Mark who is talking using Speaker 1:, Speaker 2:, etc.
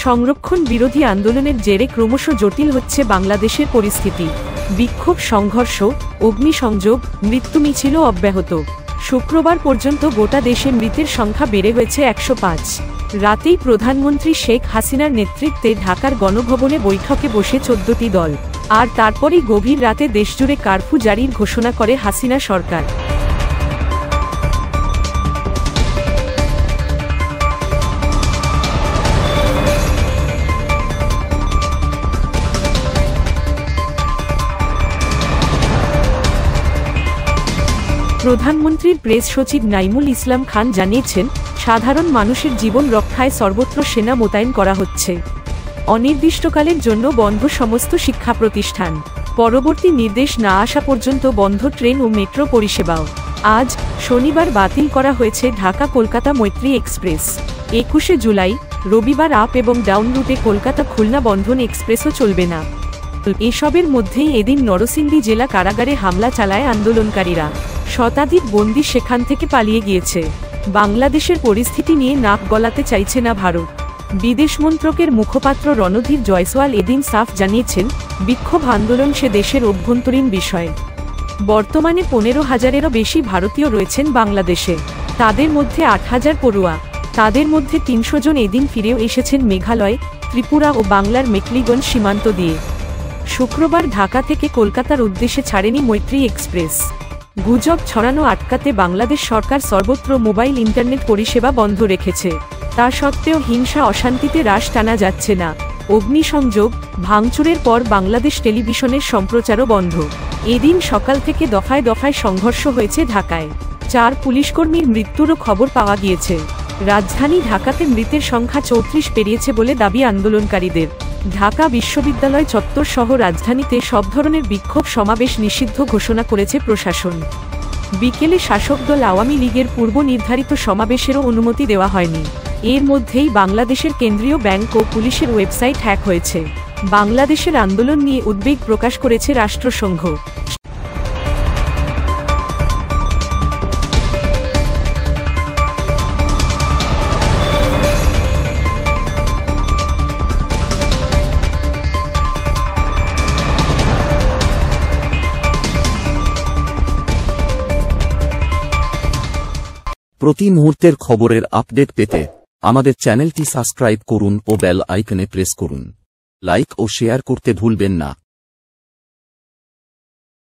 Speaker 1: সংরক্ষণ বিরোধী আন্দোলনের জেরে ক্রমশ জটিল হচ্ছে বাংলাদেশের পরিস্থিতি। বিক্ষোভ, সংঘর্ষ, অগ্নিসংযোগ, মৃত্যু মিছিলও অব্যাহত। শুক্রবার পর্যন্ত গোটা দেশে মৃতের সংখ্যা বেড়ে হয়েছে 105। রাতেই প্রধানমন্ত্রী শেখ হাসিনার নেতৃত্বে ঢাকার গণভবনে বৈঠকে বসে 14টি দল। আর তারপরই গভীর রাতে দেশজুড়ে কারফিউ জারির ঘোষণা করে হাসিনা সরকার। প্রধানমন্ত্রীর প্রেস সচিব নাইমুল ইসলাম খান জানিয়েছেন, সাধারণ মানুষের জীবন রক্ষায় সর্বত্র সেনা মোতায়েন করা হচ্ছে। অনির্দিষ্টকালের জন্য বন্ধ সমস্ত শিক্ষা প্রতিষ্ঠান। পরবর্তী নির্দেশ না আসা পর্যন্ত বন্ধ ট্রেন ও মেট্রো পরিষেবাও। আজ শনিবার বাতিল করা হয়েছে ঢাকা কলকাতা মৈত্রী এক্সপ্রেস। 21শে জুলাই রবিবার আপ এবং ডাউন রুটে কলকাতা খুলনা বন্ধন এক্সপ্রেসও চলবে না। এসবের মধ্যেই এদিন নরসিংদী জেলা কারাগারে হামলা চালায় আন্দোলনকারীরা। শতাধিক বন্দী সেখান থেকে পালিয়ে গিয়েছে। বাংলাদেশের পরিস্থিতি নিয়ে নাক গলাতে চাইছে না ভারত। বিদেশ মন্ত্রকের মুখপাত্র রণধীর জয়সওয়াল এদিন সাফ জানিয়েছেন, বিক্ষোভ আন্দোলন সে দেশের অভ্যন্তরীণ বিষয়। বর্তমানে 15,000-এরও বেশি ভারতীয় রয়েছেন বাংলাদেশে। তাদের মধ্যে 8,000 পড়ুয়া। তাদের মধ্যে 300 জন এদিন ফিরেও এসেছেন মেঘালয়, ত্রিপুরা ও বাংলার মেকলিগঞ্জ সীমান্ত দিয়ে। শুক্রবার ঢাকা থেকে কলকাতার উদ্দেশ্যে ছাড়েনি মৈত্রী এক্সপ্রেস। গুজব ছড়ানো আটকাতে বাংলাদেশ সরকার সর্বত্র মোবাইল ইন্টারনেট পরিষেবা বন্ধ রেখেছে। তা সত্ত্বেও হিংসা অশান্তিতে রাশ টানা যাচ্ছে না। অগ্নিসংযোগ, ভাঙচুরের পর বাংলাদেশ টেলিভিশনের সম্প্রচারও বন্ধ। এদিন সকাল থেকে দফায় দফায় সংঘর্ষ হয়েছে ঢাকায়। 4 পুলিশকর্মীর মৃত্যুরও খবর পাওয়া গিয়েছে। রাজধানী ঢাকাতে মৃতের সংখ্যা 34 পেরিয়েছে বলে দাবি আন্দোলনকারীদের। ঢাকা বিশ্ববিদ্যালয় চত্বর সহ রাজধানীতে সব ধরনের বিক্ষোভ সমাবেশ নিষিদ্ধ ঘোষণা করেছে প্রশাসন। বিকেলে শাসক দল আওয়ামী লীগের পূর্ব নির্ধারিত সমাবেশেরও অনুমতি দেওয়া হয়নি। এর মধ্যেই বাংলাদেশের কেন্দ্রীয় ব্যাংক ও পুলিশের ওয়েবসাইট হ্যাক হয়েছে। বাংলাদেশের আন্দোলন নিয়ে উদ্বেগ প্রকাশ করেছে রাষ্ট্রসংঘ।
Speaker 2: প্রতি মুহূর্তের খবরের আপডেট পেতে আমাদের চ্যানেলটি সাবস্ক্রাইব করুন ও বেল আইকনে প্রেস করুন। লাইক ও শেয়ার করতে ভুলবেন না।